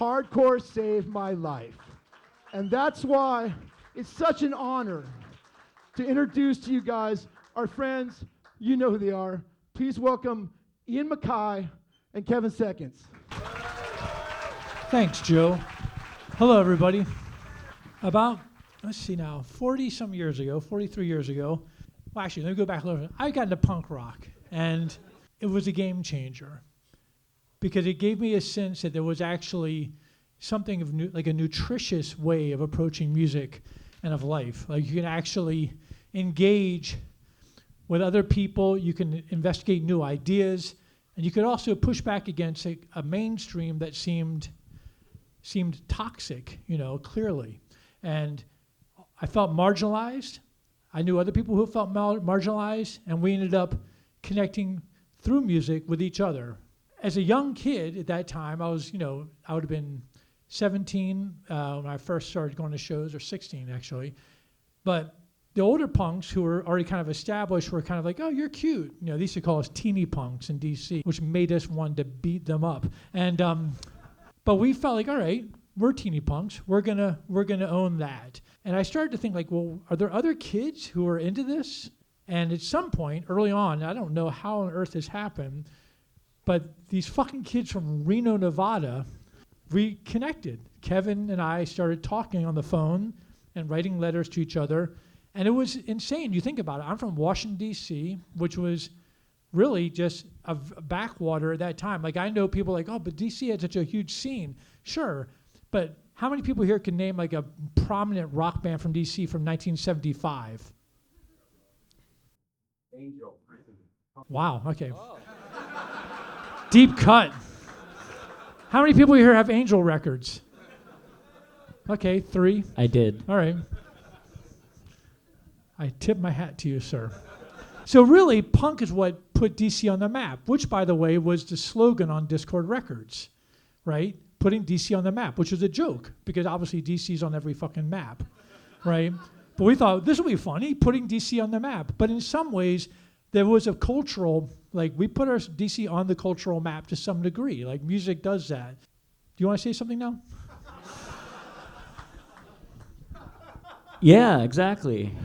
hardcore saved my life. And that's why it's such an honor to introduce to you guys our friends. You know who they are. Please welcome IanMacKaye and Kevin Seconds. Thanks, Joe. Hello, everybody. About, let's see now, 40-some years ago, 43 years ago, well, actually, let me go back a little bit. I got into punk rock, and it was a game changer because it gave me a sense that there was actually something of like a nutritious way of approaching music and of life. Like you can actually engage with other people, you can investigate new ideas, and you could also push back against a mainstream that seemed toxic, clearly. And I felt marginalized. I knew other people who felt marginalized, and we ended up connecting through music with each other. As a young kid at that time, I would have been 17 when I first started going to shows, or 16 actually. But the older punks who were already kind of established were kind of like, oh, you're cute. They used to call us teeny punks in DC, which made us want to beat them up. And but we felt like, all right, we're teeny punks. We're gonna own that. And I started to think like, well, are there other kids who are into this? And at some point early on, I don't know how on earth this happened, but these fucking kids from Reno, Nevada, we connected. Kevin and I started talking on the phone and writing letters to each other. And it was insane. You think about it. I'm from Washington, D.C., which was really just a backwater at that time. Like I know people like, oh, but D.C. had such a huge scene. Sure, but how many people here can name like a prominent rock band from D.C. from 1975? Angel. Wow, okay. Oh. Deep cut. How many people here have Angel records? Okay, 3. I did. All right. I tip my hat to you, sir. So really, punk is what put DC on the map, which, by the way, was the slogan on Discord Records, right? Putting DC on the map, which is a joke, because obviously DC's on every fucking map, right? But we thought, this will be funny, putting DC on the map. But in some ways, there was a cultural, like, we put our DC on the cultural map to some degree. Like, music does that. Do you want to say something now? Yeah, exactly.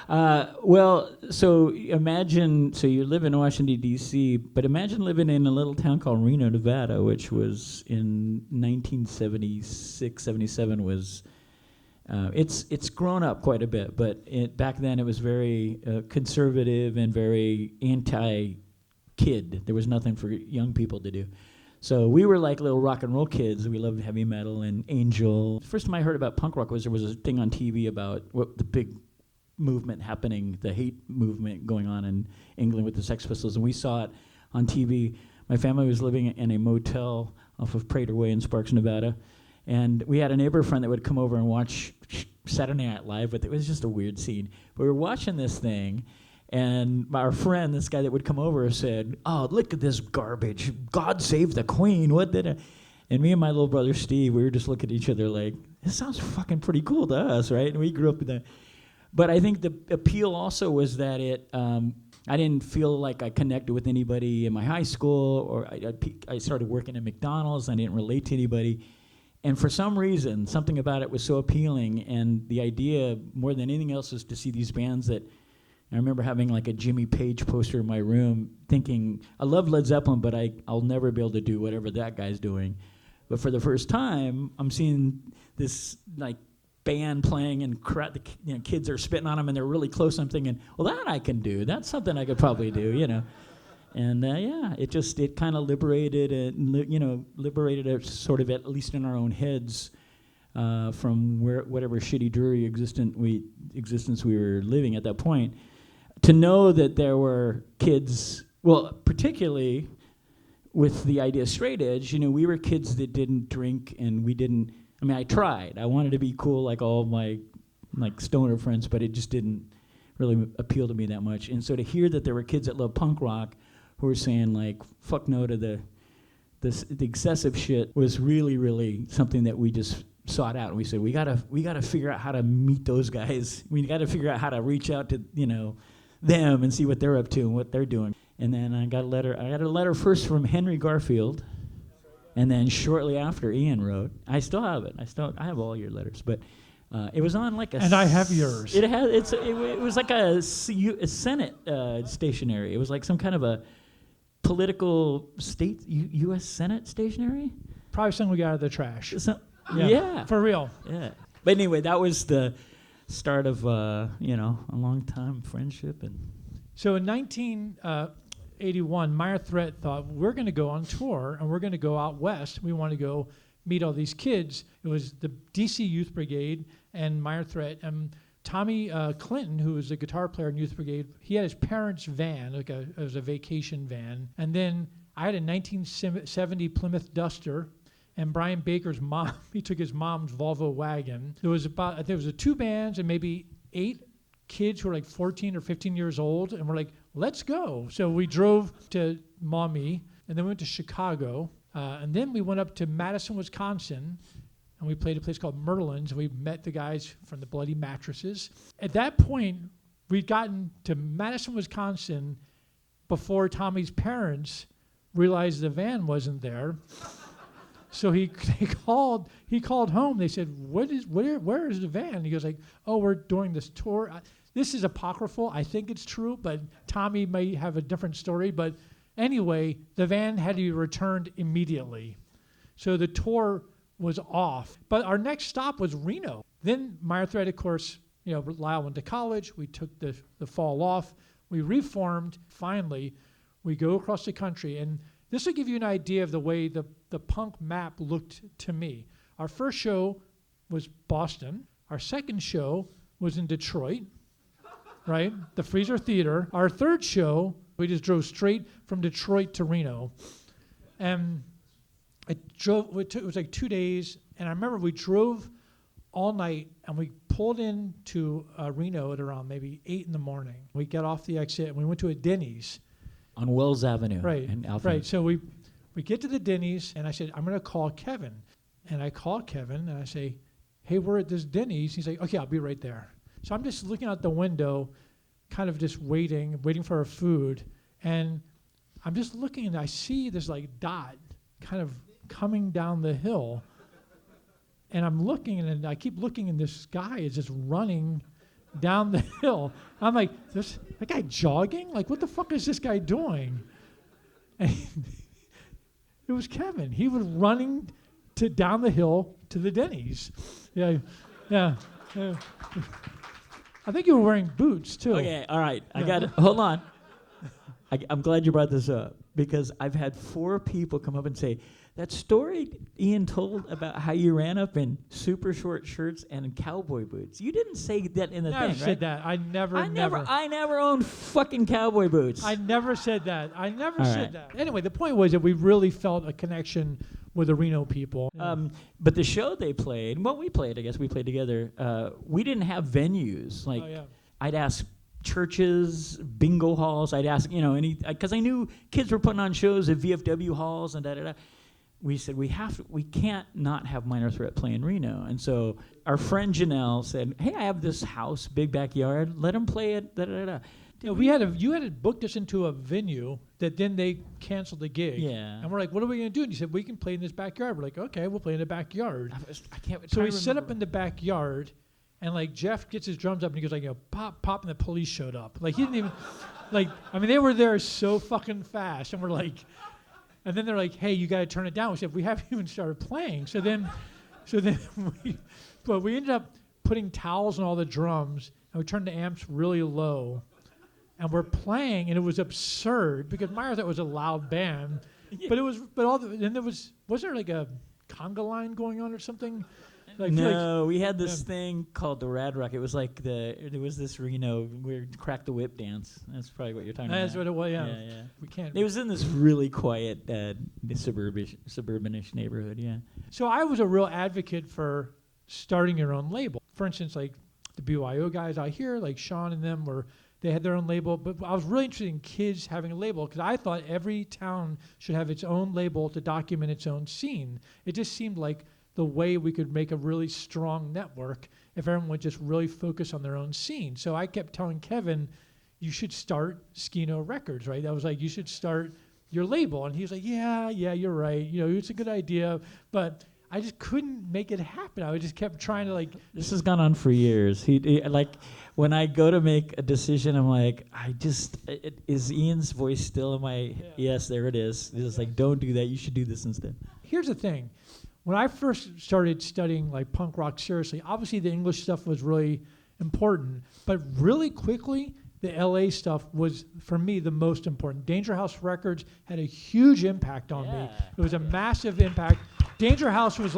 So you live in Washington, D.C., but imagine living in a little town called Reno, Nevada, which was in 1976, 77 was, it's grown up quite a bit, but back then it was very conservative and very anti-kid. There was nothing for young people to do. So we were like little rock and roll kids. We loved heavy metal and Angel. The first time I heard about punk rock was there was a thing on TV about what the big movement happening, the hate movement going on in England with the Sex Pistols, and we saw it on TV. My family was living in a motel off of Prater Way in Sparks, Nevada, and we had a neighbor friend that would come over and watch Saturday Night Live with it. It was just a weird scene. But we were watching this thing, and our friend, this guy that would come over, said, "Oh, look at this garbage. God save the Queen. What did it?" And me and my little brother Steve, we were just looking at each other like, this sounds fucking pretty cool to us, right? And we grew up with that. But I think the appeal also was that I didn't feel like I connected with anybody in my high school, or I started working at McDonald's. I didn't relate to anybody. And for some reason, something about it was so appealing, and the idea, more than anything else, was to see these bands that, I remember having like a Jimmy Page poster in my room thinking, I love Led Zeppelin, but I'll never be able to do whatever that guy's doing. But for the first time, I'm seeing this like band playing and kids are spitting on them and they're really close. I'm thinking, well, that I can do. That's something I could probably do, And it kind of liberated us sort of, at least in our own heads, from whatever shitty, dreary existence we were living at that point. To know that there were kids, well, particularly with the idea of straight edge, we were kids that didn't drink, and I tried. I wanted to be cool like all my stoner friends, but it just didn't really appeal to me that much. And so to hear that there were kids that love punk rock who were saying like, fuck no to the excessive shit, was really, really something that we just sought out. And we said, we gotta figure out how to meet those guys. We gotta figure out how to reach out to, them and see what they're up to and what they're doing. And then I got a letter first from Henry Garfield. And then shortly after, Ian wrote. I still have it. I have all your letters, but it was on like a. And I have yours. It was like a Senate stationery. It was like some kind of a political state U.S. Senate stationery. Probably something we got out of the trash. Yeah. For real. Yeah. But anyway, that was the start of a long time friendship. And So in 1981, Meyer Threat thought, we're going to go on tour and we're going to go out west. We want to go meet all these kids. It was the DC Youth Brigade and Meyer Threat. And Tommy Clinton, who was a guitar player in Youth Brigade, he had his parents' van, it was a vacation van. And then I had a 1970 Plymouth Duster. And Brian Baker's mom, he took his mom's Volvo wagon. There was two bands and maybe 8 kids who were like 14 or 15 years old. And we're like, let's go. So we drove to Maumee, and then we went to Chicago. And then we went up to Madison, Wisconsin, and we played a place called Merlin's. And we met the guys from the Bloody Mattresses. At that point, we'd gotten to Madison, Wisconsin before Tommy's parents realized the van wasn't there. So he called home. They said, where is the van? He goes like, oh, we're doing this tour. This is apocryphal. I think it's true, but Tommy may have a different story. But anyway, the van had to be returned immediately. So the tour was off. But our next stop was Reno. Then Meyer Threat, of course, Lyle went to college. We took the fall off. We reformed. Finally, we go across the country. And this will give you an idea of the way the punk map looked to me. Our first show was Boston. Our second show was in Detroit, right? The Freezer Theater. Our third show, we just drove straight from Detroit to Reno. And it was like 2 days. And I remember we drove all night and we pulled into Reno at around maybe 8 in the morning. We got off the exit and we went to a Denny's. On Wells Avenue. Right. In Alpha. Right. So we get to the Denny's, and I said, I'm going to call Kevin. And I call Kevin, and I say, hey, we're at this Denny's. He's like, okay, I'll be right there. So I'm just looking out the window, kind of just waiting for our food. And I'm just looking, and I see this, like, dot kind of coming down the hill. And I'm looking, and I keep looking, and this guy is just running down the hill. I'm like, that guy jogging? Like, what the fuck is this guy doing? And it was Kevin. He was running down the hill to the Denny's. Yeah. I think you were wearing boots, too. Okay, all right. I got it. Hold on. I'm glad you brought this up, because I've had 4 people come up and say, that story Ian told about how you ran up in super short shirts and cowboy boots. You didn't say that in the thing, right? I never said that. I never owned fucking cowboy boots. I never said that. I never All said right. that. Anyway, the point was that we really felt a connection with the Reno people. But the show they played, we played together. We didn't have venues. Like, I'd ask churches, bingo halls. I'd ask, because I knew kids were putting on shows at VFW halls and da-da-da. We said, we can't not have Meyer Threat play in Reno. And so our friend Janelle said, hey, I have this house, big backyard. Let them play it, da-da-da-da. You had booked us into a venue that then they canceled the gig. Yeah. And we're like, what are we going to do? And you said, we can play in this backyard. We're like, okay, we'll play in the backyard. I can't. So we set up in the backyard, and like Jeff gets his drums up, and he goes like, pop, pop, and the police showed up. Like he didn't even, they were there so fucking fast, and we're like, and then they're like, hey, you got to turn it down. We said, we haven't even started playing. So then we ended up putting towels on all the drums, and we turned the amps really low. And we're playing, and it was absurd because Meyer thought it was a loud band, then was there like a conga line going on or something? We had this thing called the Rad Rock. It was like there was this Reno crack the whip dance. That's probably what you're talking about. That's what it was. Yeah. Yeah. We can't. It was in this really quiet suburbanish neighborhood. Yeah. So I was a real advocate for starting your own label. For instance, like the BYO guys out here, like Sean and them they had their own label, but I was really interested in kids having a label because I thought every town should have its own label to document its own scene. It just seemed like the way we could make a really strong network if everyone would just really focus on their own scene. So I kept telling Kevin, you should start Skino Records, right? I was like, you should start your label. And he was like, yeah, you're right. It's a good idea. But I just couldn't make it happen. I just kept trying to This has gone on for years. He when I go to make a decision, I'm like, is Ian's voice still in my? Yes, there it is. It's like, don't do that. You should do this instead. Here's the thing. When I first started studying punk rock seriously, obviously the English stuff was really important, but really quickly, the LA stuff was, for me, the most important. Danger House Records had a huge impact on me. It was a massive impact. Danger House was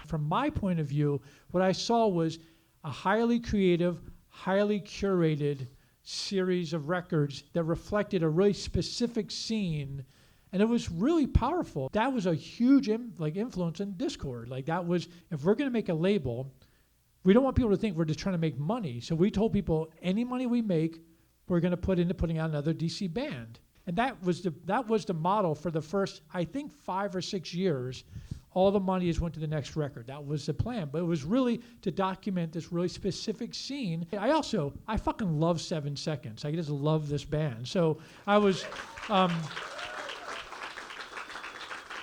from my point of view, what I saw was a highly creative, highly curated series of records that reflected a really specific scene, and it was really powerful. That was a huge influence in Discord. That was, if we're going to make a label, we don't want people to think we're just trying to make money. So we told people, any money we make, we're going to put into putting out another DC band. And that was the model for the first, I think, 5 or 6 years. All the money went to the next record. That was the plan. But it was really to document this really specific scene. I fucking love 7 Seconds. I just love this band. So I was...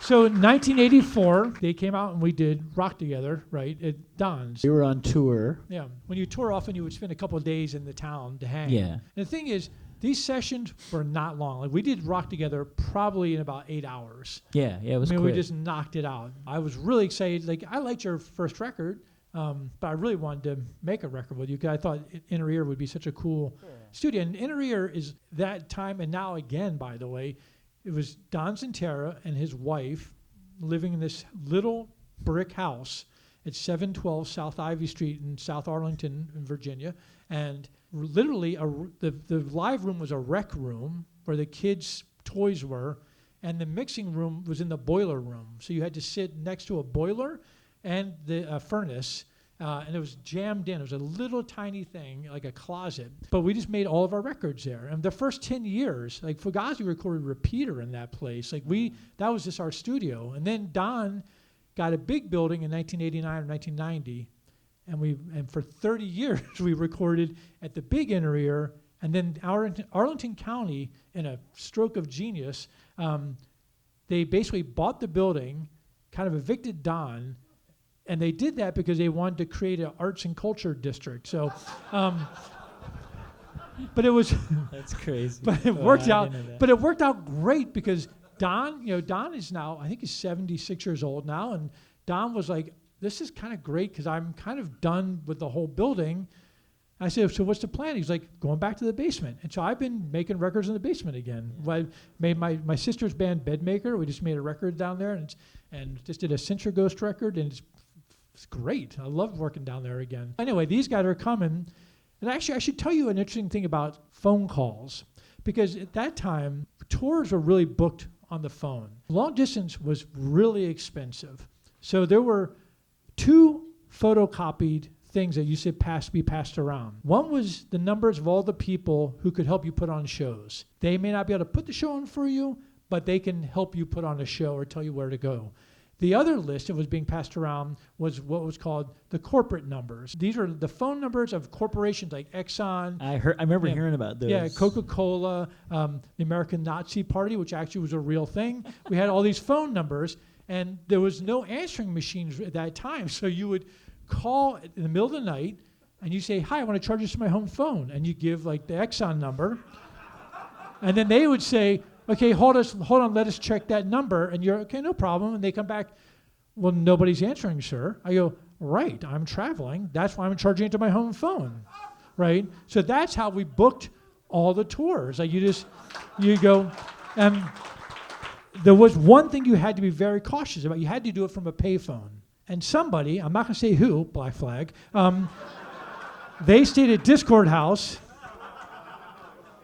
So in 1984, they came out and we did Rock Together, right, at Don's. We were on tour. Yeah. When you tour often, you would spend a couple of days in the town to hang. Yeah. And the thing is, these sessions were not long. We did Rock Together probably in about 8 hours. Yeah, it was quick. quick. We just knocked it out. I was really excited. I liked your first record, but I really wanted to make a record with you because I thought Inner Ear would be such a cool studio. And Inner Ear is that time, and now again, by the way, it was Don Zentera and his wife living in this little brick house at 712 South Ivy Street in South Arlington, in Virginia. And literally, the live room was a rec room where the kids' toys were, and the mixing room was in the boiler room. So you had to sit next to a boiler and the furnace, and it was jammed in. It was a little tiny thing, like a closet. But we just made all of our records there. And the first 10 years, Fugazi recorded Repeater in that place. That was just our studio. And then Don got a big building in 1989 or 1990. And for 30 years, we recorded at the big Inner Ear. And then Arlington County, in a stroke of genius, they basically bought the building, kind of evicted Don, and they did that because they wanted to create an arts and culture district. So, but it was that's crazy. But it worked out. But it worked out great because Don, Don is now, I think he's 76 years old now, and Don was like, "This is kind of great because I'm kind of done with the whole building." I said, "So what's the plan?" He's like, "Going back to the basement." And so I've been making records in the basement again. Yeah. I made my sister's band Bedmaker. We just made a record down there, and just did a Cintra Ghost record, and it's great. I love working down there again. Anyway, these guys are coming. And actually, I should tell you an interesting thing about phone calls. Because at that time, tours were really booked on the phone. Long distance was really expensive. So there were 2 photocopied things that used to be passed around. One was the numbers of all the people who could help you put on shows. They may not be able to put the show on for you, but they can help you put on a show or tell you where to go. The other list that was being passed around was what was called the corporate numbers. These are the phone numbers of corporations like Exxon. I remember hearing about those. Yeah, Coca-Cola, the American Nazi Party, which actually was a real thing. We had all these phone numbers, and there was no answering machines at that time. So you would call in the middle of the night, and you say, "Hi, I want to charge this to my home phone," and you give the Exxon number, and then they would say, "Okay, hold on, let us check that number." And you're, "Okay, no problem." And they come back, "Well, nobody's answering, sir." I go, "Right, I'm traveling. That's why I'm charging it to my home phone." Right? So that's how we booked all the tours. You go, and there was one thing you had to be very cautious about. You had to do it from a payphone. And somebody, I'm not going to say who, Black Flag, they stayed at Discord House.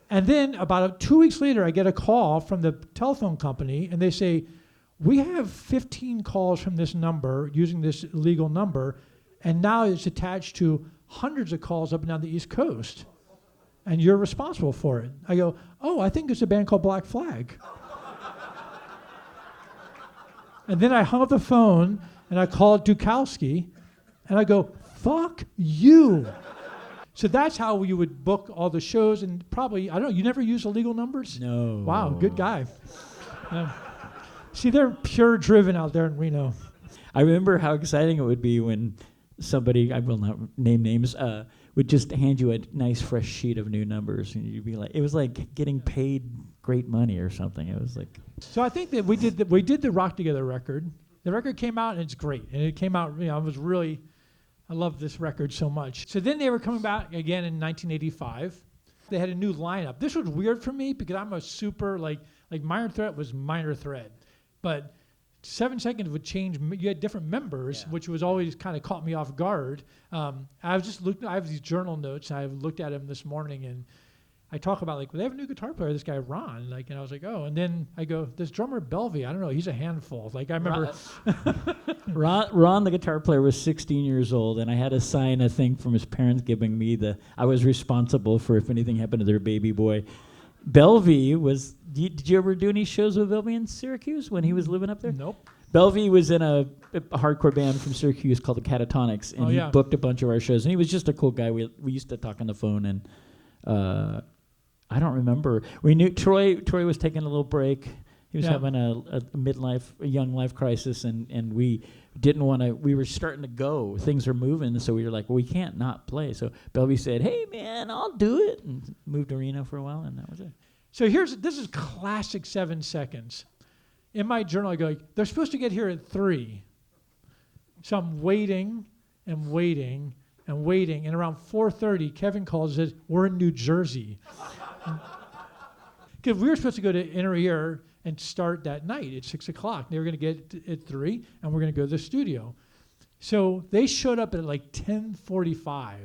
And then about 2 weeks later, I get a call from the telephone company, and they say, "We have 15 calls from this number using this illegal number, and now it's attached to hundreds of calls up and down the East Coast, and you're responsible for it." I go, "Oh, I think it's a band called Black Flag." And then I hung up the phone, and I called Dukowski, and I go, "Fuck you." So that's how you would book all the shows, and probably, I don't know, you never use illegal numbers? No. Wow, good guy. See, they're pure driven out there in Reno. I remember how exciting it would be when somebody, I will not name names, would just hand you a nice fresh sheet of new numbers, and you'd be like, it was like getting paid great money or something. It was like, So I think that we did the Rock Together record. The record came out and it's great, and it came out. I love this record so much. So then they were coming back again in 1985. They had a new lineup. This was weird for me because I'm a super like Minor Threat was Minor Threat, but 7 Seconds would change. You had different members, which was always kind of caught me off guard. I have these journal notes, and I looked at them this morning, and I talk about they have a new guitar player, this guy Ron, and I was like, oh, and then I go, this drummer Belvy, I don't know, he's a handful. I remember Ron, the guitar player, was 16 years old, and I had to sign a thing from his parents giving me I was responsible for if anything happened to their baby boy. Belvy was, did you ever do any shows with Belvy in Syracuse when he was living up there? Nope. Belvy was in a hardcore band from Syracuse called the Catatonics, and he booked a bunch of our shows, and he was just a cool guy. We used to talk on the phone, and I don't remember. We knew Troy was taking a little break. He was having a young life crisis, and we didn't want to. We were starting to go. Things were moving, so we were like, well, we can't not play. So Belvy said, hey, man, I'll do it, and moved to Reno for a while, and that was it. So this is classic 7 Seconds. In my journal, I go, they're supposed to get here at 3. So I'm waiting and waiting and waiting, and around 4:30, Kevin calls and says, we're in New Jersey. Because we were supposed to go to Inner Ear and start that night at 6 o'clock. They were going to get at 3, and we're going to go to the studio. So they showed up at 10:45.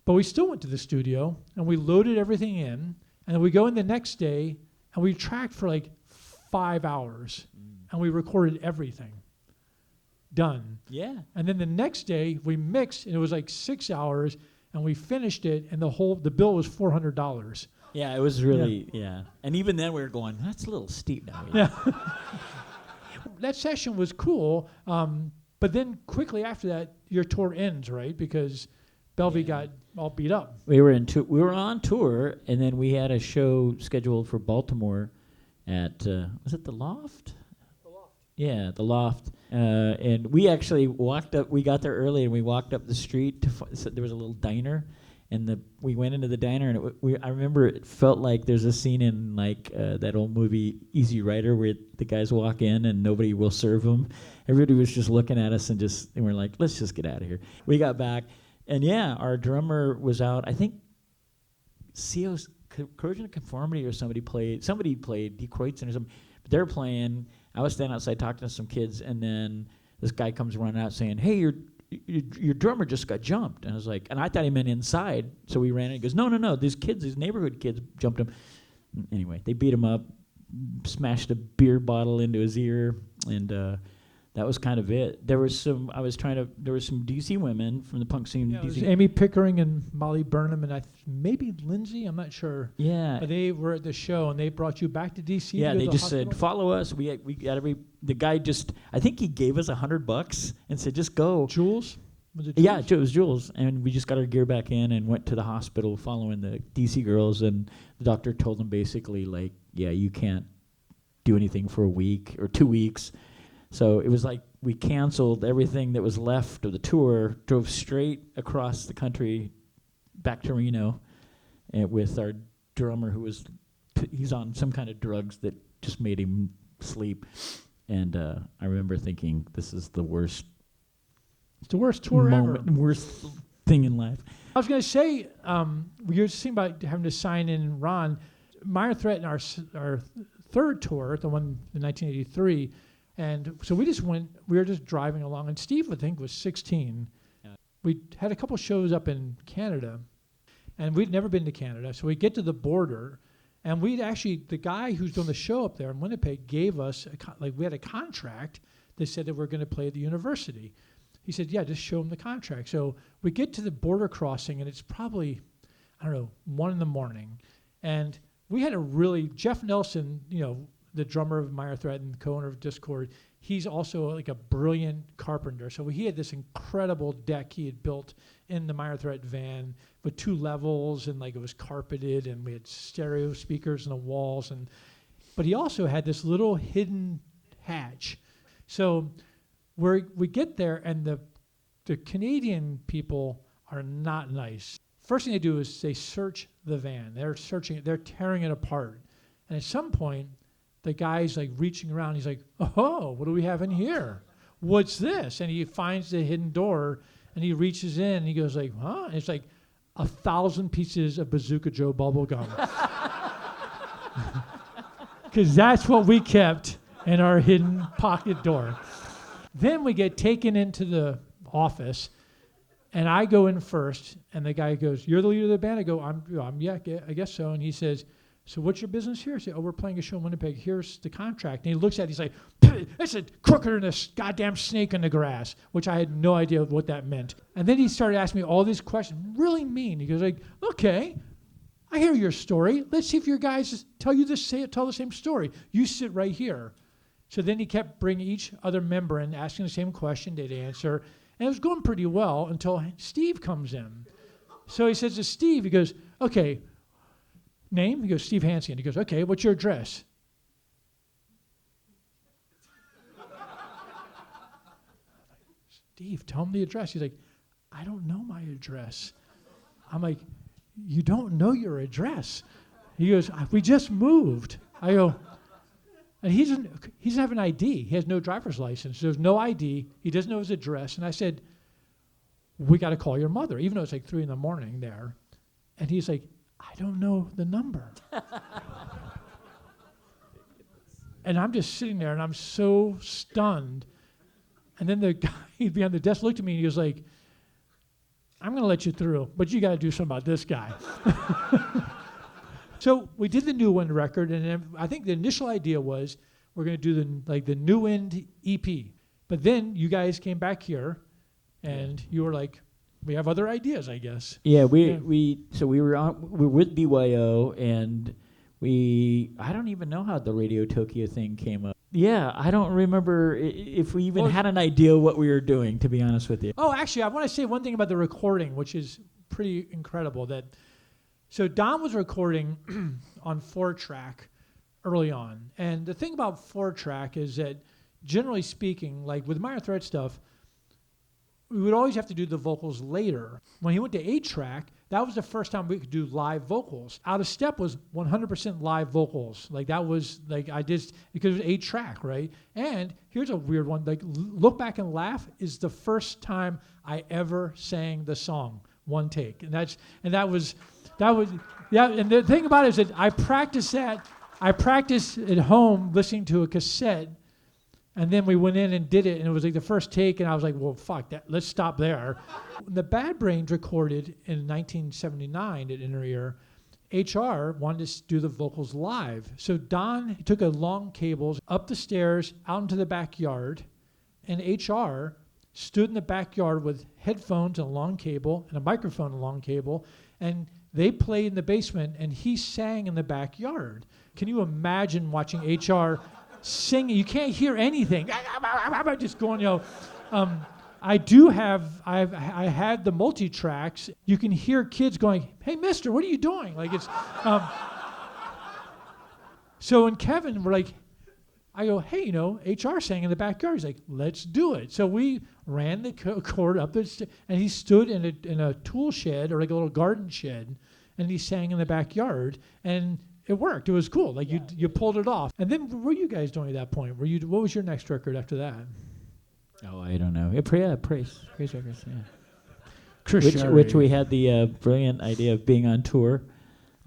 But we still went to the studio, and we loaded everything in, and then we go in the next day, and we tracked for 5 hours, and we recorded everything. Done. Yeah. And then the next day, we mixed, and it was 6 hours, and we finished it, and the bill was $400. Yeah, it was really, And even then we were going, that's a little steep now. Yeah. That session was cool, but then quickly after that, your tour ends, right? Because Belvy got all beat up. We were on tour, and then we had a show scheduled for Baltimore at, was it the Loft? The Loft. Yeah, the Loft. And we actually walked up, we got there early, and we walked up the street. So there was a little diner, and we went into the diner, and I remember it felt like there's a scene in that old movie Easy Rider where the guys walk in and nobody will serve them. Everybody was just looking at us and we're like, let's just get out of here. We got back, and our drummer was out. I think CO's Corrosion of Conformity or somebody played Die Kreuzen or something. But they're playing. I was standing outside talking to some kids, and then this guy comes running out saying, hey, your drummer just got jumped. And I was like, and I thought he meant inside. So we ran in. He goes, no, these neighborhood kids jumped him. Anyway, they beat him up, smashed a beer bottle into his ear, and that was kind of it. There was some DC women from the punk scene. Yeah, DC. Amy Pickering and Molly Burnham and maybe Lindsay, I'm not sure. Yeah. But they were at the show, and they brought you back to DC. Yeah, they just hospital? said, follow us. We got the guy just, I think he gave us $100 and said, just go. Jules? Was it Jules? Yeah, it was Jules. And we just got our gear back in and went to the hospital following the DC girls, and the doctor told them basically, you can't do anything for a week or 2 weeks. So it was we canceled everything that was left of the tour, drove straight across the country back to Reno, and with our drummer he's on some kind of drugs that just made him sleep. And I remember thinking, this is the worst. It's the worst tour ever. Worst thing in life. I was going to say, we were just thinking about having to sign in Ron. Minor Threat in our third tour, the one in 1983, and so we were just driving along, and Steve, I think, was 16. Yeah. We had a couple shows up in Canada, and we'd never been to Canada, so we get to the border, and the guy who's doing the show up there in Winnipeg gave us, we had a contract that said that we're going to play at the university. He said, yeah, just show him the contract. So we get to the border crossing, and it's probably, 1 a.m, and we had Jeff Nelson, the drummer of Minor Threat and co-owner of Discord, he's also a brilliant carpenter. So he had this incredible deck he had built in the Minor Threat van with 2 levels, and it was carpeted, and we had stereo speakers on the walls, and but he also had this little hidden hatch. So we get there, and the Canadian people are not nice. First thing they do is they search the van. They're searching it. They're tearing it apart. And at some point, the guy's like reaching around. He's like, "Oh, what do we have in here? What's this?" And he finds the hidden door, and he reaches in, and he goes like, "Huh?" And it's like 1,000 pieces of Bazooka Joe bubble gum. Because that's what we kept in our hidden pocket door. Then we get taken into the office, and I go in first, and the guy goes, "You're the leader of the band?" I go, yeah, I guess so. And he says, "So what's your business here?" I say, "Oh, we're playing a show in Winnipeg. Here's the contract." And he looks at it, he's like, "It's a crooker than a goddamn snake in the grass," which I had no idea what that meant. And then he started asking me all these questions, really mean. He goes like, "Okay, I hear your story. Let's see if your guys tell the same story. You sit right here." So then he kept bringing each other member in, asking the same question. They'd answer. And it was going pretty well until Steve comes in. So he says to Steve, he goes, "Okay, name?" He goes, "Steve Hansen." He goes, "Okay, what's your address?" "Steve, tell him the address." He's like, "I don't know my address." I'm like, "You don't know your address?" He goes, "We just moved." I go, and he doesn't have an ID. He has no driver's license. There's no ID. He doesn't know his address. And I said, "We got to call your mother," even though it's like 3 a.m. there. And he's like, "I don't know the number." And I'm just sitting there, and I'm so stunned. And then the guy behind the desk looked at me, and he was like, "I'm going to let you through, but you got to do something about this guy." So we did the New Wind record, and then I think the initial idea was we're going to do the New Wind EP. But then you guys came back here, and you were like, "We have other ideas, I guess." Yeah, we were with BYO, and I don't even know how the Radio Tokyo thing came up. Yeah, I don't remember if we even had an idea what we were doing, to be honest with you. Oh, actually, I want to say one thing about the recording, which is pretty incredible. So Don was recording on 4-track early on. And the thing about 4-track is that, generally speaking, like with Minor Threat stuff, we would always have to do the vocals later. When he went to 8-track, that was the first time we could do live vocals. Out of Step was 100% live vocals. Like that was like because it was 8-track, right? And here's a weird one. Like Look Back and Laugh is the first time I ever sang the song, one take. And that was yeah. And the thing about it is that I practiced at home listening to a cassette. And then we went in and did it, and it was like the first take, and I was like, "Well, fuck that. Let's stop there." The Bad Brains recorded in 1979 at Inner Ear. HR wanted to do the vocals live. So Don took a long cables up the stairs, out into the backyard, and HR stood in the backyard with headphones and a long cable and a microphone and a long cable, and they played in the basement, and he sang in the backyard. Can you imagine watching HR singing? You can't hear anything. Just going, I had the multi-tracks. You can hear kids going, "Hey, mister, what are you doing?" Like it's, so when Kevin, I go, "Hey, HR sang in the backyard." He's like, "Let's do it." So we ran the cord up the and he stood in a tool shed, or like a little garden shed, and he sang in the backyard, and it worked. It was cool. Like you pulled it off. And then what were you guys doing at that point? What was your next record after that? Oh, I don't know. Praise Records. Yeah. Which we had the brilliant idea of being on tour,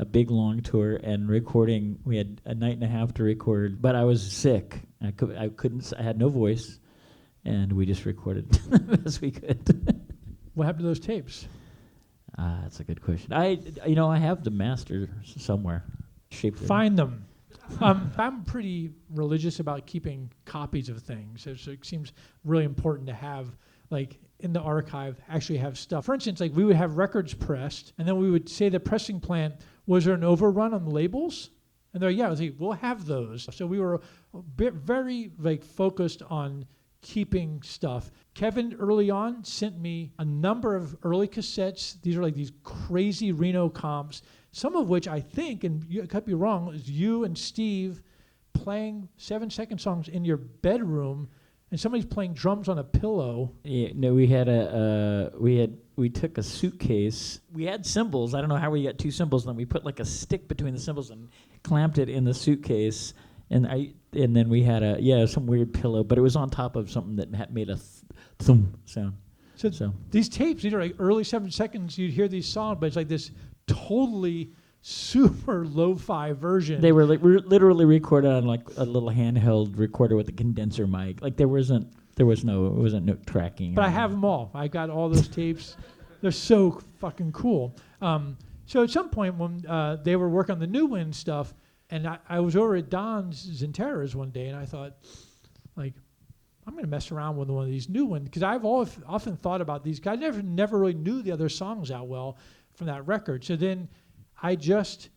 a big long tour, and recording. We had a night and a half to record, but I was sick. I couldn't. I had no voice, and we just recorded the best we could. What happened to those tapes? That's a good question. I have the master somewhere. Find them. I'm pretty religious about keeping copies of things. So it seems really important to have, like, in the archive, actually have stuff. For instance, like we would have records pressed, and then we would say the pressing plant, was there an overrun on the labels? And they're, yeah, I was like, we'll have those. So we were very focused on keeping stuff. Kevin early on sent me a number of early cassettes. These are like these crazy Reno comps, some of which I think, and you could be wrong, is you and Steve playing 7-second songs in your bedroom, and somebody's playing drums on a pillow. Yeah, no, we took a suitcase. We had cymbals. I don't know how we got 2 cymbals. And then we put like a stick between the cymbals and clamped it in the suitcase. And then we had some weird pillow, but it was on top of something that made a thump sound. So these tapes, these are like early 7 seconds. You'd hear these songs, but it's like this totally super lo-fi version. They were like literally recorded on like a little handheld recorder with a condenser mic. Like it wasn't no tracking. But I have them all. I got all those tapes. They're so fucking cool. So at some point when they were working on the New Wind stuff, and I was over at Don's Zinteras one day, and I thought, like, I'm going to mess around with one of these New Wind, because I've often thought about these guys. I never really knew the other songs out well from that record. So then I just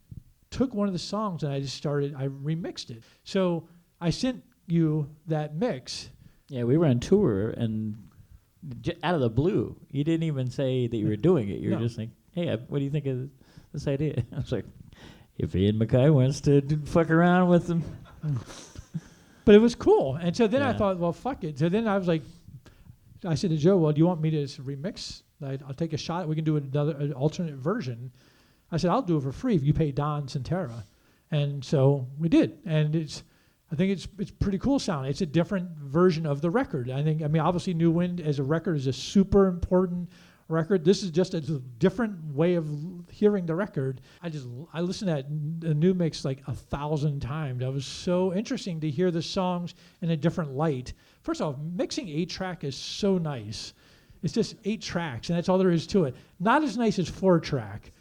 took one of the songs and I remixed it. So I sent you that mix. Yeah, we were on tour, and out of the blue, you didn't even say that you were doing it. You were just like, hey, what do you think of this idea? I was like, if IanMacKaye wants to fuck around with them. But it was cool. And so then I thought, well, fuck it. So then I was like, I said to Joe, well, do you want me to remix? I'll take a shot. We can do an alternate version. I said, I'll do it for free if you pay Don Santera. And so we did. And I think it's pretty cool sound. It's a different version of the record. I mean, obviously New Wind as a record is a super important record. This is just a different way of hearing the record. I listened to that new mix like 1,000 times. It was so interesting to hear the songs in a different light. First off, mixing 8-track is so nice. It's just 8 tracks, and that's all there is to it. Not as nice as 4-track.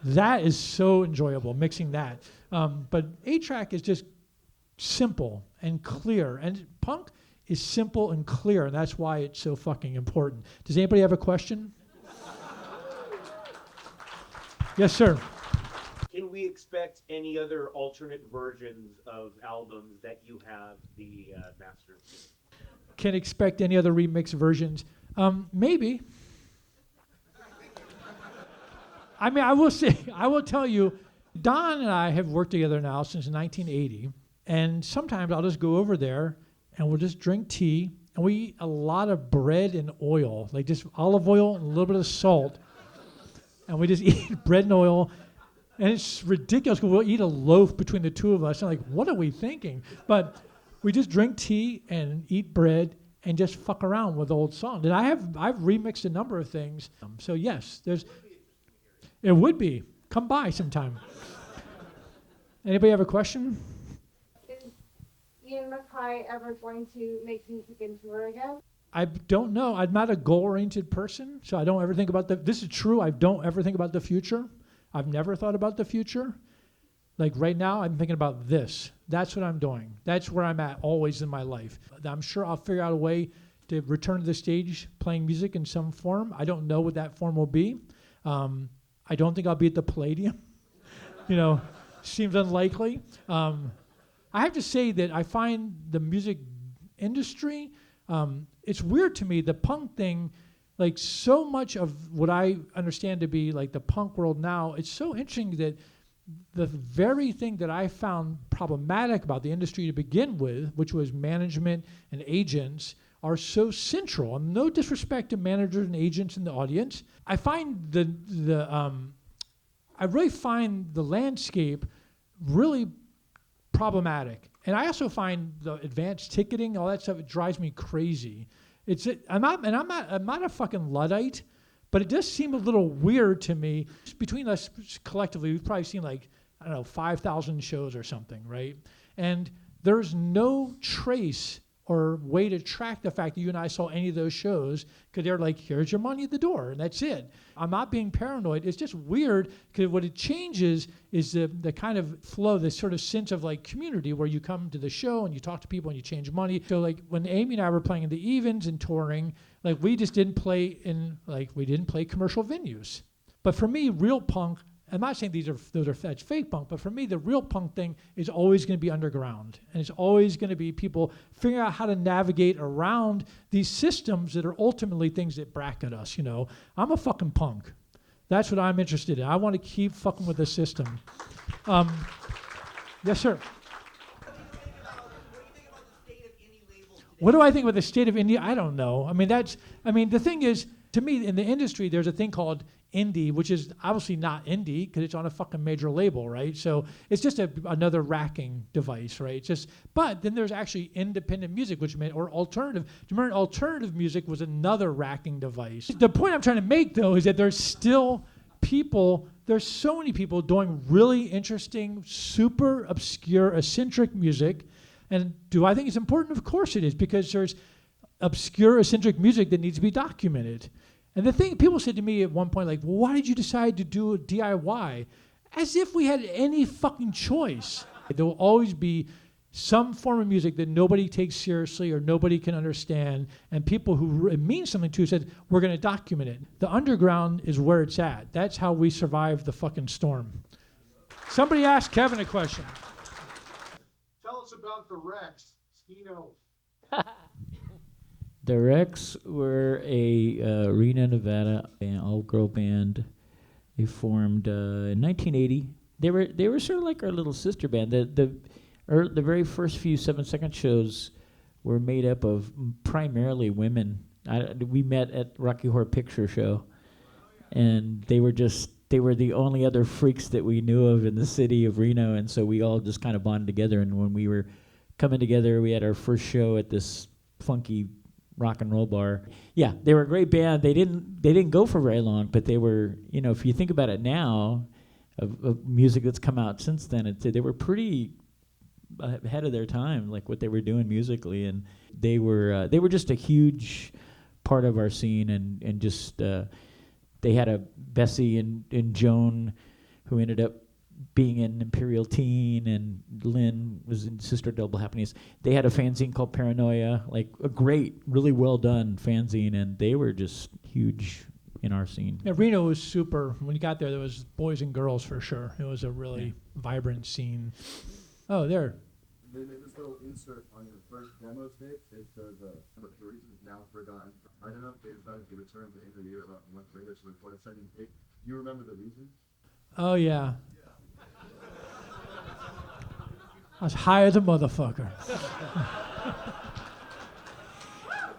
That is so enjoyable, mixing that. But 8-track is just simple and clear. And punk is simple and clear, and that's why it's so fucking important. Does anybody have a question? Yes, sir. Can we expect any other alternate versions of albums that you have the master? Can expect any other remix versions? Maybe. I mean, I will tell you, Don and I have worked together now since 1980, and sometimes I'll just go over there and we'll just drink tea, and we eat a lot of bread and oil, like just olive oil and a little bit of salt, and we just eat bread and oil, and it's ridiculous because we'll eat a loaf between the two of us, and like, what are we thinking? But we just drink tea and eat bread and just fuck around with old songs. And I've remixed a number of things, so yes, it would be. Come by sometime. Anybody have a question? Is IanMacKaye ever going to make music and tour again? I don't know. I'm not a goal-oriented person, so I don't ever think about this is true. I don't ever think about the future. I've never thought about the future. Like right now, I'm thinking about this. That's what I'm doing. That's where I'm at always in my life. I'm sure I'll figure out a way to return to the stage playing music in some form. I don't know what that form will be. I don't think I'll be at the Palladium. Seems unlikely. I have to say that I find the music industry, it's weird to me, the punk thing, like so much of what I understand to be like the punk world now, it's so interesting that the very thing that I found problematic about the industry to begin with, which was management and agents, are so central. And no disrespect to managers and agents in the audience. I find I really find the landscape really problematic. And I also find the advanced ticketing, all that stuff, it drives me crazy. I'm not a fucking Luddite, but it does seem a little weird to me. Between us collectively, we've probably seen 5,000 shows or something, right? And there's no trace or way to track the fact that you and I saw any of those shows, because they're like, here's your money at the door, and that's it. I'm not being paranoid. It's just weird, because what it changes is the kind of flow, this sort of sense of like community where you come to the show and you talk to people and you change money. So like when Amy and I were playing in the Evens and touring, like we just didn't play commercial venues. But for me, real punk, I'm not saying that's fake punk, but for me, the real punk thing is always going to be underground. And it's always going to be people figuring out how to navigate around these systems that are ultimately things that bracket us, I'm a fucking punk. That's what I'm interested in. I want to keep fucking with the system. Yes, sir. What do I think about the state of indie? I don't know. The thing is, to me, in the industry, there's a thing called indie, which is obviously not indie because it's on a fucking major label, right? So it's just another racking device, right? But then there's actually independent music, or alternative. Do you remember alternative music was another racking device? The point I'm trying to make, though, is that there's still there's so many people doing really interesting, super obscure, eccentric music. And do I think it's important? Of course it is, because there's obscure, eccentric music that needs to be documented. And the thing, people said to me at one point, like, well, why did you decide to do a DIY? As if we had any fucking choice. There will always be some form of music that nobody takes seriously or nobody can understand, and people who it means something to said, we're going to document it. The underground is where it's at. That's how we survive the fucking storm. Somebody asked Kevin a question. Tell us about the Rex. Skino. The Rex were a Reno, Nevada, all-girl band. They formed in 1980. They were sort of like our little sister band. The very first few 7-second shows were made up of primarily women. We met at Rocky Horror Picture Show, and they were the only other freaks that we knew of in the city of Reno, and so we all just kind of bonded together. And when we were coming together, we had our first show at this funky rock and roll bar. Yeah, they were a great band. They didn't go for very long, but they were, if you think about it now, of music that's come out since then, they were pretty ahead of their time, like what they were doing musically, and they were just a huge part of our scene, and just they had a Bessie and Joan who ended up being in Imperial Teen, and Lynn was in Sister Double Happiness. They had a fanzine called Paranoia, like a great, really well done fanzine, and they were just huge in our scene. Yeah, Reno was super. When you got there was boys and girls for sure. It was a really vibrant scene. Oh, there. They made this little insert on your first demo tape. It says, the reason is now forgotten. I don't know if they decided to return the interview about a month later to record a second tape. Do you remember the reason? Oh, yeah. I was high as a motherfucker.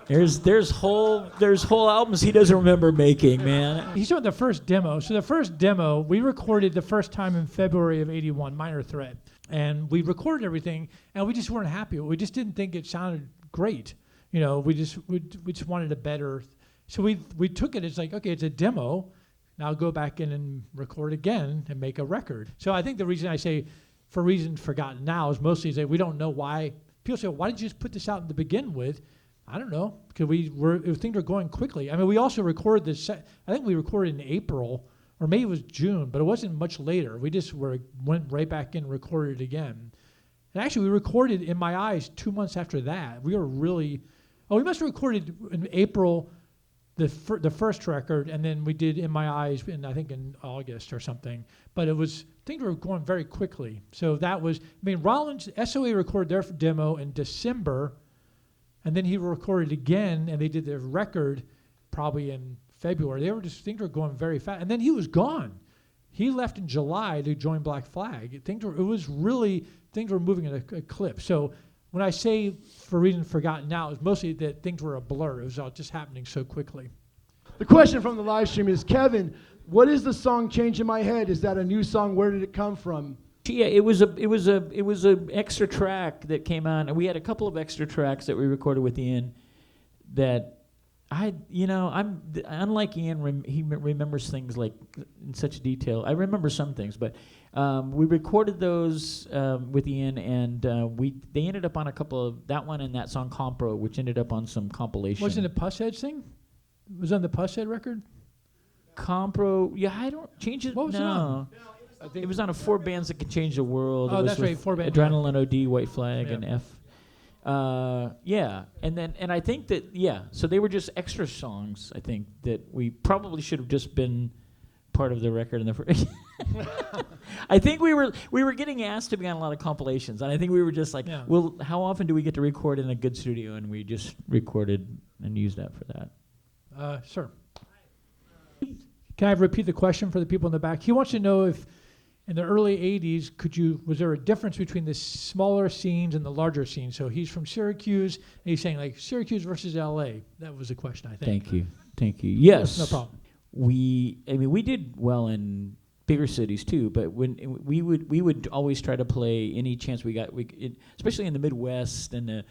There's whole albums he doesn't remember making, man. He's doing the first demo. So the first demo, we recorded the first time in February of '81, Minor Threat. And we recorded everything, and we just weren't happy. We just didn't think it sounded great. We just wanted a better. So we took it as like, okay, it's a demo. Now go back in and record again and make a record. So I think the reason I say for reasons forgotten now is mostly that we don't know why. People say, why did you just put this out to begin with? I don't know, because things were going quickly. I mean, we also recorded this. I think we recorded in April, or maybe it was June, but it wasn't much later. We just went right back in and recorded it again. And actually, we recorded In My Eyes 2 months after that. We were really, we must have recorded in April the first record, and then we did In My Eyes in August or something. But things were going very quickly. So that was, Rollins, SOA recorded their demo in December, and then he recorded again, and they did their record probably in February. Things were going very fast. And then he was gone. He left in July to join Black Flag. Things were moving at a clip. So when I say for reasons forgotten now, it's mostly that things were a blur. It was all just happening so quickly. The question from the live stream is, Kevin, what is the song Change in My Head? Is that a new song? Where did it come from? Yeah, it was a extra track that came on, and we had a couple of extra tracks that we recorded with Ian that I'm unlike Ian. He remembers things like in such detail. I remember some things, but we recorded those with Ian, and they ended up on a couple of that one and that song Compro, which ended up on some compilation. Wasn't it Pusshead thing? It was on the Pusshead record? Compro, yeah, I don't change it. What was it on? I think it was on a 4 bands that could change the world. Oh, it was that's right, 4 bands. Adrenaline, OD, White Flag, Yeah. and F. And I think that so they were just extra songs. I think that we probably should have just been part of the record in the first. I think we were getting asked to be on a lot of compilations, and I think we were just like, well, how often do we get to record in a good studio? And we just recorded and used that for that. Sir. Can I repeat the question for the people in the back? He wants to know if in the early 80s, was there a difference between the smaller scenes and the larger scenes? So he's from Syracuse, and he's saying like Syracuse versus LA. That was the question, I think. Thank you. Yes. No problem. We did well in bigger cities too, but when we would always try to play any chance we got, especially in the Midwest and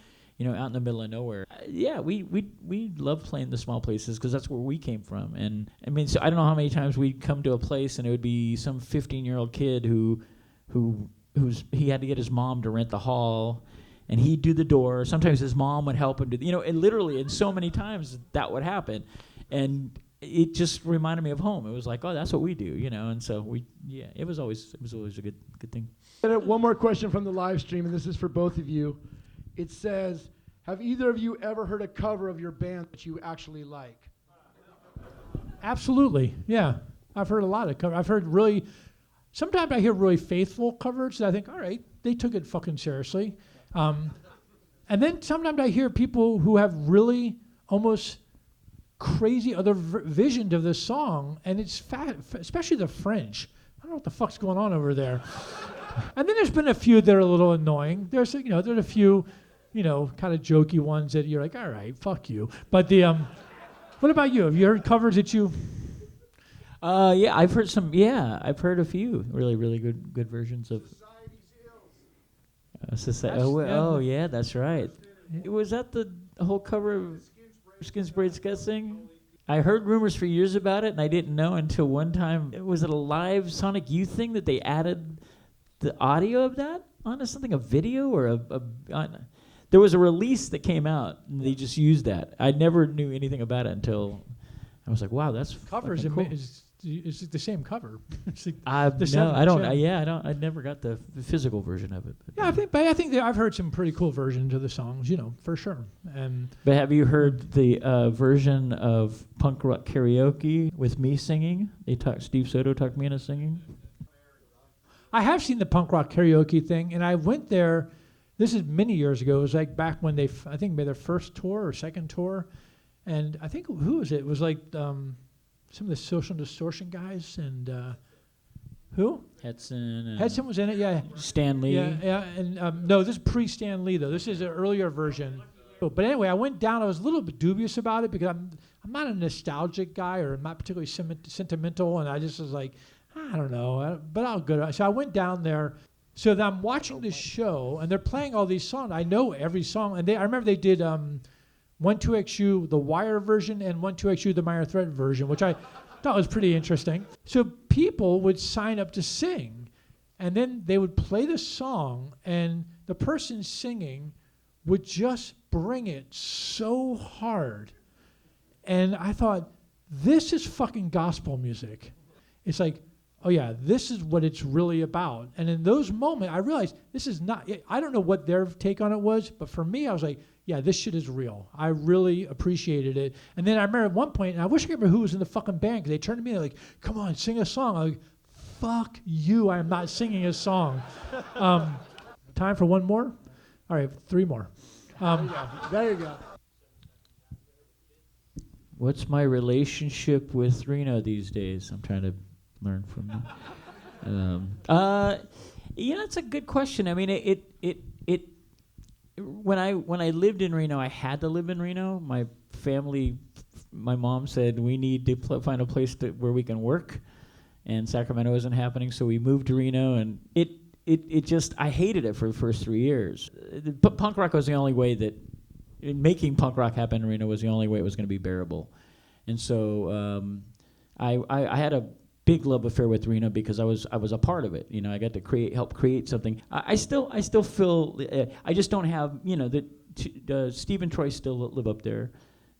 out in the middle of nowhere. We love playing the small places because that's where we came from. And I mean, so I don't know how many times we'd come to a place and it would be some 15-year-old kid he had to get his mom to rent the hall, and he'd do the door. Sometimes his mom would help him do, and literally, and so many times that would happen, and it just reminded me of home. It was like, oh, that's what we do, and so it was always a good thing. One more question from the live stream, and this is for both of you. It says, have either of you ever heard a cover of your band that you actually like? Absolutely, yeah. I've heard a lot of covers. I've heard sometimes I hear really faithful covers that I think, all right, they took it fucking seriously. And then sometimes I hear people who have really almost crazy other visions of this song, and it's especially the French. I don't know what the fuck's going on over there. And then there's been a few that are a little annoying. There's a few, kind of jokey ones that you're like, all right, fuck you. But what about you? Have you heard covers that you? I've heard some. Yeah, I've heard a few really, really good versions of. Yeah, that's right. Was that the whole cover of Skin Sprayed Sketching? I heard rumors for years about it, and I didn't know until one time. Was it a live Sonic Youth thing that they added the audio of that onto something, a video or there was a release that came out, and they just used that. I never knew anything about it until I was like, wow, that's covers cool. Is the same cover. It's like I never got the physical version of it. Yeah, I think that I've heard some pretty cool versions of the songs, for sure. But have you heard the version of Punk Rock Karaoke with me singing? Steve Soto talked me into singing. I have seen the Punk Rock Karaoke thing, and I went there. This is many years ago. It was like back when they, I think, made their first tour or second tour, and I think who was it? It was like some of the Social Distortion guys and who? Hedson was in it. Yeah. Stan Lee. Yeah. And no, this is pre-Stan Lee though. This is an earlier version. But anyway, I went down. I was a little bit dubious about it because I'm not a nostalgic guy, or I'm not particularly sentimental, and I just was like, I don't know, but I'll go. So I went down there. So then I'm watching this show, and they're playing all these songs. I know every song, and I remember they did 12XU, the Wire version, and 12XU, the Minor Threat version, which I thought was pretty interesting. So people would sign up to sing, and then they would play the song, and the person singing would just bring it so hard. And I thought, this is fucking gospel music. It's like, oh yeah, this is what it's really about. And in those moments, I realized this is not, I don't know what their take on it was, but for me, I was like, yeah, this shit is real. I really appreciated it. And then I remember at one point, and I wish I could remember who was in the fucking band, because they turned to me and they're like, come on, sing a song. I'm like, fuck you, I am not singing a song. Time for one more? All right, 3 more. There you go. What's my relationship with Reno these days? I'm trying to learn from them. It's a good question. I mean, when I lived in Reno, I had to live in Reno. My family, my mom said we need to find a place where we can work, and Sacramento isn't happening, so we moved to Reno, and it just, I hated it for the first 3 years. But punk rock was the only way that making punk rock happen in Reno was the only way it was going to be bearable, and so I had a big love affair with Reno because I was a part of it. I got to help create something. I still feel I just don't have that. Steve and Troy still live up there,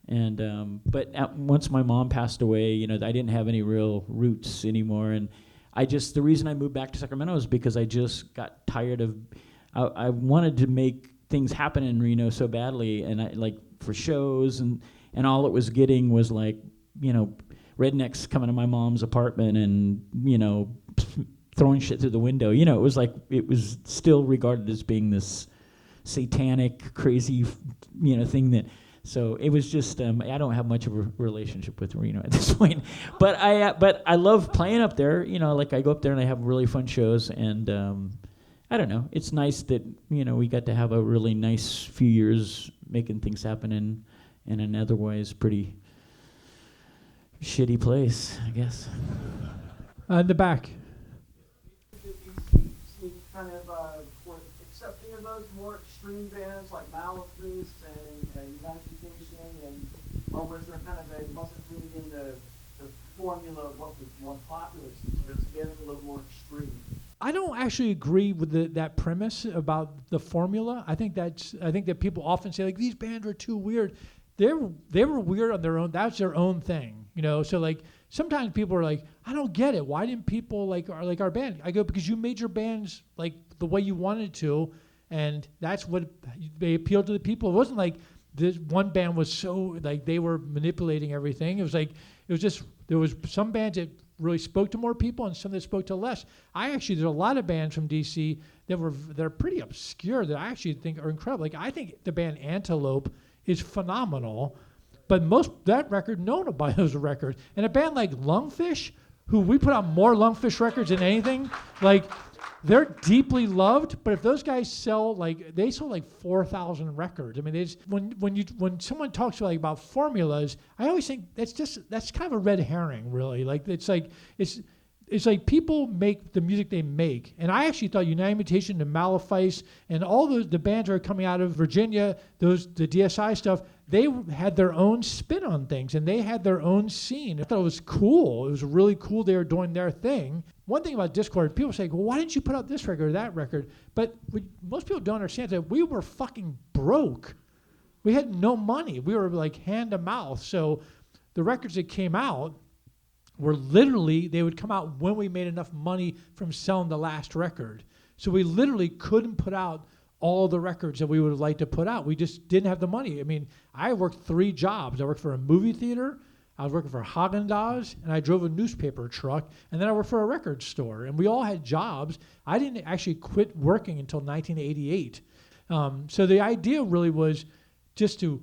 and but once my mom passed away, I didn't have any real roots anymore, and the reason I moved back to Sacramento is because I just got tired of. I wanted to make things happen in Reno so badly, and I like for shows, and all it was getting was like rednecks coming to my mom's apartment and, throwing shit through the window. It was like, it was still regarded as being this satanic, crazy, thing So it was just I don't have much of a relationship with Reno at this point, but I love playing up there. You know, like I go up there and I have really fun shows, and I don't know. It's nice that we got to have a really nice few years making things happen in an otherwise pretty shitty place, I guess. In the back. Kind of were accepting of those more extreme bands like Malafis and Unification, or was there kind of it wasn't really in the formula of what was more popular, so it was getting a little more extreme? I don't actually agree with that premise about the formula. I think that people often say like these bands are too weird. They were weird on their own. That's their own thing, So like sometimes people are like, I don't get it. Why didn't people like our band? I go, because you made your bands like the way you wanted to, and that's what they appealed to the people. It wasn't like this one band was so like they were manipulating everything. It was just there was some bands that really spoke to more people and some that spoke to less. There's a lot of bands from DC they're pretty obscure that I actually think are incredible. Like I think the band Antelope is phenomenal, but that record, no one will buy those records. And a band like Lungfish, who we put out more Lungfish records than anything, like they're deeply loved. But if those guys sold like 4,000 records, I mean, when someone talks about formulas, I always think that's kind of a red herring, really. Like it's like people make the music they make. And I actually thought United Mutation and Malefice and all the bands that are coming out of Virginia, the DSI stuff, they had their own spin on things and they had their own scene. I thought it was cool. It was really cool they were doing their thing. One thing about Discord, people say, well, why didn't you put out this record or that record? But most people don't understand that we were fucking broke. We had no money. We were like hand to mouth. So the records that came out, were literally, they would come out when we made enough money from selling the last record. So we literally couldn't put out all the records that we would have liked to put out. We just didn't have the money. I mean, I worked 3 jobs. I worked for a movie theater, I was working for Haagen-Dazs, and I drove a newspaper truck, and then I worked for a record store. And we all had jobs. I didn't actually quit working until 1988. So the idea really was just to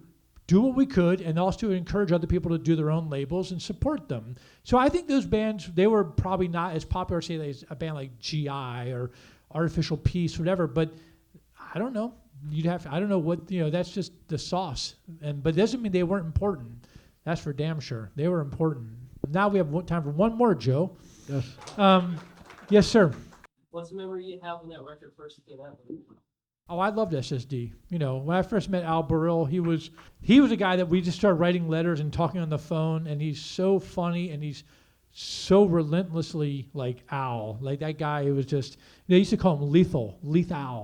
do what we could, and also to encourage other people to do their own labels and support them. So I think those bands, they were probably not as popular, say, as a band like GI or Artificial Peace, whatever, but I don't know. I don't know what, that's just the sauce. But it doesn't mean they weren't important. That's for damn sure. They were important. Now we have time for one more, Joe. Yes. Yes, sir. What's the memory you have when that record first came out? Oh, I loved SSD. When I first met Al Burrill, he was a guy that we just started writing letters and talking on the phone, and he's so funny and he's so relentlessly like Al. Like that guy, it was just, they used to call him Lethal.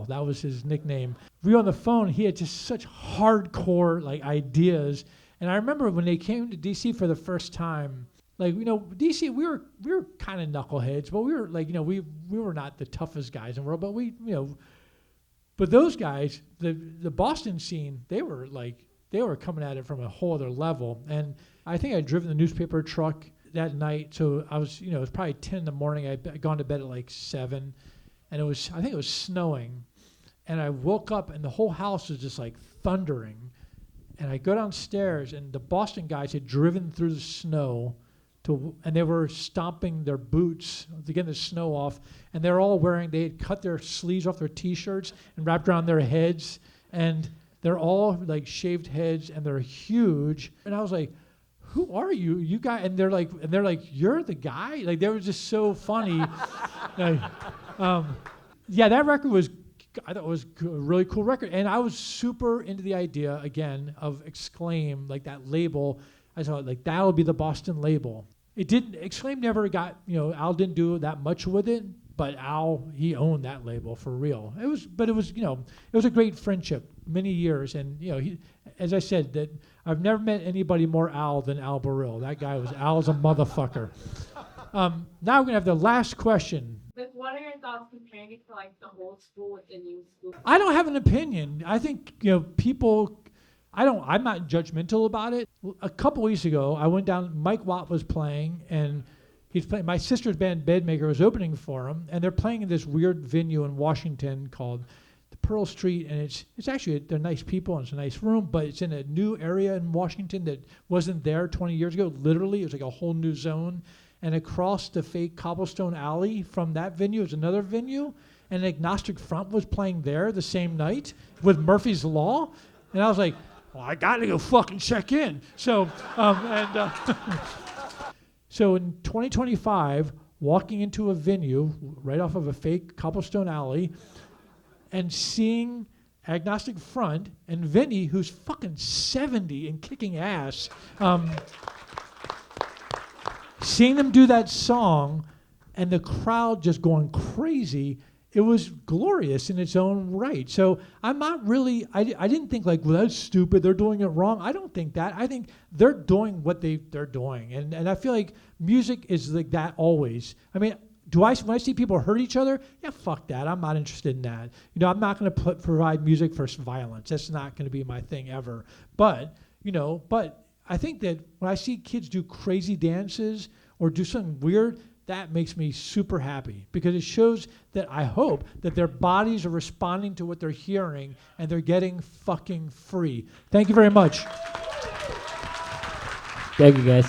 That was his nickname. We were on the phone, he had just such hardcore like ideas. And I remember when they came to DC for the first time, like, DC, we were kind of knuckleheads, but we were like, we were not the toughest guys in the world, but but those guys, the Boston scene, they were coming at it from a whole other level. And I think I'd driven the newspaper truck that night, so I was, it was probably 10 in the morning. I'd gone to bed at like 7, and I think it was snowing. And I woke up, and the whole house was just like thundering. And I go downstairs, and the Boston guys had driven through the snow, and they were stomping their boots to get the snow off, and they had cut their sleeves off their T-shirts and wrapped around their heads, and they're all like shaved heads, and they're huge. And I was like, who are you? You guys? And they're like, you're the guy? Like, they were just so funny. Yeah, that record I thought it was a really cool record. And I was super into the idea, again, of Exclaim, like that label. I thought, like, that'll be the Boston label. Exclaim never got, Al didn't do that much with it, but Al, he owned that label for real. It was a great friendship, many years. And, he, as I said, that I've never met anybody more Al than Al Burrill. That guy Al's a motherfucker. Now we're going to have the last question. But what are your thoughts comparing it to like the old school with the new school? I don't have an opinion. I think, people, I'm not judgmental about it. A couple weeks ago, I went down, Mike Watt was playing, and he's playing, my sister's band Bedmaker was opening for him, and they're playing in this weird venue in Washington called the Pearl Street, and it's actually they're nice people and it's a nice room, but it's in a new area in Washington that wasn't there 20 years ago. Literally, it was like a whole new zone. And across the fake cobblestone alley from that venue is another venue, and Agnostic Front was playing there the same night with Murphy's Law, and I was like, well, I got to go fucking check in. So so in 2025, walking into a venue right off of a fake cobblestone alley and seeing Agnostic Front and Vinny, who's fucking 70 and kicking ass, seeing them do that song and the crowd just going crazy, it was glorious in its own right. So I'm not really, I didn't think like, well, that's stupid, they're doing it wrong. I don't think that. I think they're doing what they're doing. And I feel like music is like that always. I mean, when I see people hurt each other, yeah, fuck that. I'm not interested in that. You know, I'm not going to provide music for violence. That's not going to be my thing ever. But I think that when I see kids do crazy dances or do something weird, that makes me super happy because it shows that I hope that their bodies are responding to what they're hearing and they're getting fucking free. Thank you very much. Thank you, guys.